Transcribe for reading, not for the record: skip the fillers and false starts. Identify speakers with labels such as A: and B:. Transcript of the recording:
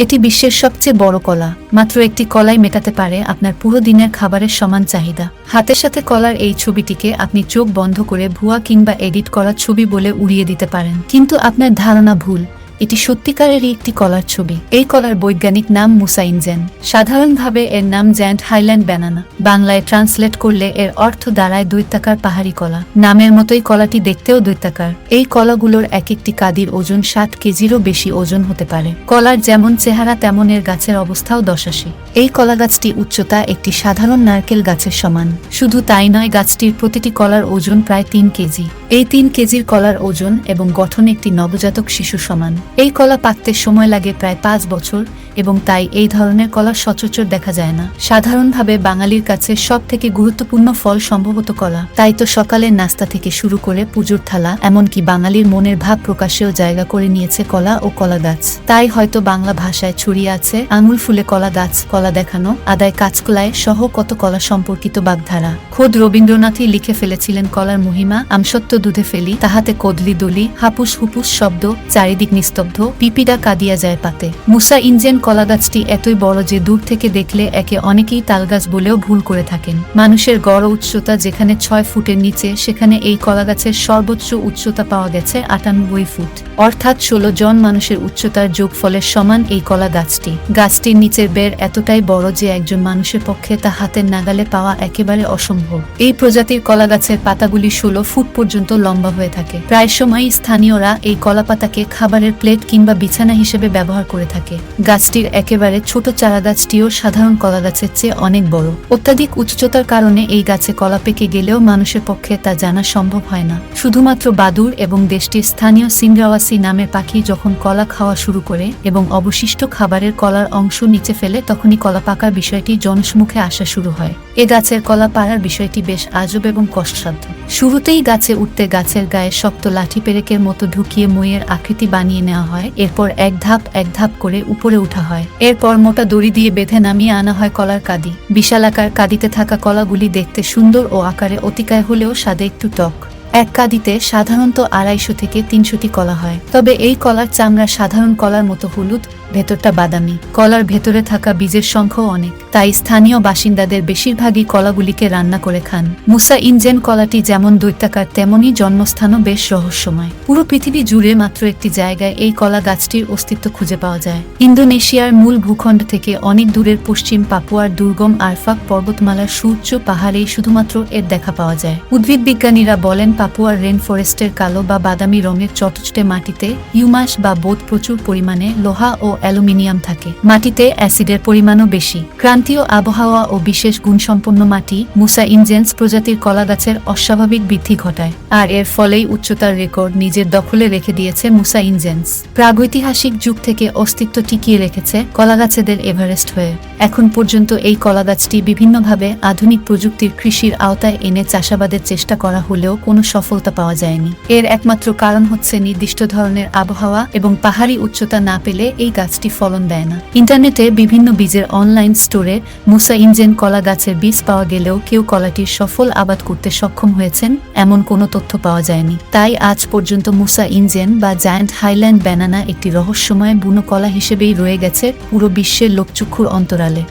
A: এটি বিশ্বের সবচেয়ে বড় কলা। মাত্র একটি কলাই মেটাতে পারে আপনার পুরো দিনের খাবারের সমান চাহিদা। হাতের সাথে কলার এই ছবিটিকে আপনি চোখ বন্ধ করে ভুয়া কিংবা এডিট করা ছবি বলে উড়িয়ে দিতে পারেন, কিন্তু আপনার ধারণা ভুল। এটি সত্যিকারেরই একটি কলার ছবি। এই কলার বৈজ্ঞানিক নাম মুসা ইনজেন। সাধারণভাবে এর নাম জায়ান্ট হাইল্যান্ড ব্যানানা। বাংলায় ট্রান্সলেট করলে এর অর্থ দাঁড়ায় দৈত্যাকার পাহাড়ি কলা। নামের মতোই কলাটি দেখতেও দৈত্যাকার। এই কলাগুলোর এক একটি কাদির ওজন 60 কেজিরও বেশি ওজন হতে পারে। কলার যেমন চেহারা তেমন এর গাছের অবস্থাও দশাশি। এই কলা গাছটি উচ্চতা একটি সাধারণ নারকেল গাছের সমান। শুধু তাই নয়, গাছটির প্রতিটি কলার ওজন প্রায় 3 কেজি। এই 3 কেজির কলার ওজন এবং গঠন একটি নবজাতক শিশু সমান। এই কলা পাকতে সময় লাগে প্রায় 5 বছর এবং তাই এই ধরনের কলা সচরাচর দেখা যায় না। সাধারণভাবে বাঙালির কাছে সব থেকে গুরুত্বপূর্ণ ফল সম্ভবত কলা। তাই তো সকালের নাস্তা থেকে শুরু করে পুজোর থালা, এমনকি বাঙালির মনের ভাব প্রকাশেও জায়গা করে নিয়েছে কলা ও কলা গাছ। তাই হয়তো বাংলা ভাষায় ছড়িয়ে আছে আঙুল ফুলে কলা গাছ, কলা দেখানো, আদায় কাঁচকলায় সহ কত কলা সম্পর্কিত বাগধারা। খোদ রবীন্দ্রনাথই লিখে ফেলেছিলেন কলার মহিমা, আমসত্ব দুধে ফেলি, তাহাতে কদলি দলি, হাপুস হুপুস শব্দ, চারিদিক নিস্তব্ধ, পিপিডা কাঁদিয়া যায় পাতে। মুসা ইনজেন কলা গাছটি এতই বড় যে দূর থেকে দেখলে একে অনেকেই তালগাছ বলেও ভুল করে থাকেন। মানুষের গড় উচ্চতা যেখানে 6 ফুটের নিচে, সেখানে এই কলা গাছের সর্বোচ্চ উচ্চতা পাওয়া গেছে 98 ফুট, অর্থাৎ 16 জন মানুষের উচ্চতার যোগফলের সমান এই কলা গাছটি। গাছটির নিচের বের এতটাই বড় যে একজন মানুষের পক্ষে তা হাতের নাগালে পাওয়া একেবারে অসম্ভব। এই প্রজাতির কলা গাছের পাতাগুলি 16 ফুট পর্যন্ত লম্বা হয়ে থাকে। প্রায় সময়ই স্থানীয়রা এই কলা পাতাকে খাবারের প্লেট কিংবা বিছানা হিসেবে ব্যবহার করে থাকে। গাছটির একেবারে ছোট চারা গাছটিও সাধারণ কলা গাছের চেয়ে অনেক বড়। অত্যাধিক উচ্চতার কারণে এই গাছে কলা পেকে গেলেও মানুষের পক্ষে তা জানা সম্ভব হয় না। শুধুমাত্র বাদুড় এবং দেশটির স্থানীয় সিংরাওয়াসি নামের পাখি যখন কলা খাওয়া শুরু করে এবং অবশিষ্ট খাবারের কলার অংশ নিচে ফেলে, তখনই কলা পাকার বিষয়টি জনসমুখে আসা শুরু হয়। এ গাছের কলা পাড়ার বিষয়টি বেশ আজব এবং কষ্টসাধ্য। শুরুতেই গাছে উঠতে গাছের গায়ে শক্ত লাঠি পেরেকের মতো ঢুকিয়ে মইয়ের আকৃতি বানিয়ে নেওয়া হয়। এরপর এক ধাপ করে উপরে উঠা হয়। এরপর মোটা দড়ি দিয়ে বেঁধে নামিয়ে আনা হয় কলার কাঁদি। বিশালাকার কাঁদিতে থাকা কলাগুলি দেখতে সুন্দর ও আকারে অতিকায় হলেও স্বাদে একটু টক। এক কাঁদিতে সাধারণত 250 থেকে 300টি কলা হয়। তবে এই কলার চামড়া সাধারণ কলার মতো হলুদ, ভেতরটা বাদামি। কলার ভেতরে থাকা বীজের সংখ্যাও অনেক, তাই স্থানীয় বাসিন্দাদের বেশিরভাগই কলাগুলিকে রান্না করে খান। মুসা ইনজেন কলাটি যেমন দৈত্যাকার, তেমনই জন্মস্থানও বেশ রহস্যময়। পুরো পৃথিবী জুড়ে মাত্র একটি জায়গায় এই কলা গাছটির অস্তিত্ব খুঁজে পাওয়া যায়। ইন্দোনেশিয়ার মূল ভূখণ্ড থেকে অনেক দূরের পশ্চিম পাপুয়ার দুর্গম আরফাক পর্বতমালার সুউচ্চ পাহাড়েই শুধুমাত্র এর দেখা পাওয়া যায়। উদ্ভিদ বিজ্ঞানীরা বলেন, পাপুয়ার রেন ফরেস্টের কালো বা বাদামি রঙের চটচটে মাটিতে হিউমাস বা বোধ প্রচুর পরিমাণে লোহা ও অ্যালুমিনিয়াম থাকে। মাটিতে অ্যাসিডের পরিমাণও বেশি। ক্রান্তীয় আবহাওয়া ও বিশেষ গুণসম্পন্ন মাটি মুসা ইনজেন্স প্রজাতির কলা গাছের অস্বাভাবিক বৃদ্ধি ঘটায়, আর এর ফলেই উচ্চতার রেকর্ড নিজের দখলে রেখে দিয়েছে মুসা ইনজেন্স। প্রাগৈতিহাসিক যুগ থেকে অস্তিত্ব টিকিয়ে রেখেছে কলা গাছেদের এভারেস্ট হয়ে। এখন পর্যন্ত এই কলা গাছটি বিভিন্নভাবে আধুনিক প্রযুক্তির কৃষির আওতায় এনে চাষাবাদের চেষ্টা করা হলেও কোনো সফলতা পাওয়া যায়নি। এর একমাত্র কারণ হচ্ছে নির্দিষ্ট ধরনের আবহাওয়া এবং পাহাড়ি উচ্চতা না পেলে এই গাছটি ফলন দেয় না। ইন্টারনেটে বিভিন্ন বীজের অনলাইন স্টোরে মুসা ইনজেন কলা গাছের বীজ পাওয়া গেলেও কেউ কলাটির সফল আবাদ করতে সক্ষম হয়েছেন এমন কোনো তথ্য পাওয়া যায়নি। তাই আজ পর্যন্ত মুসা ইনজেন বা জায়ান্ট হাইল্যান্ড ব্যানানা একটি রহস্যময় বুনো কলা হিসেবেই রয়ে গেছে পুরো বিশ্বের লোকচক্ষুর অন্তরালে।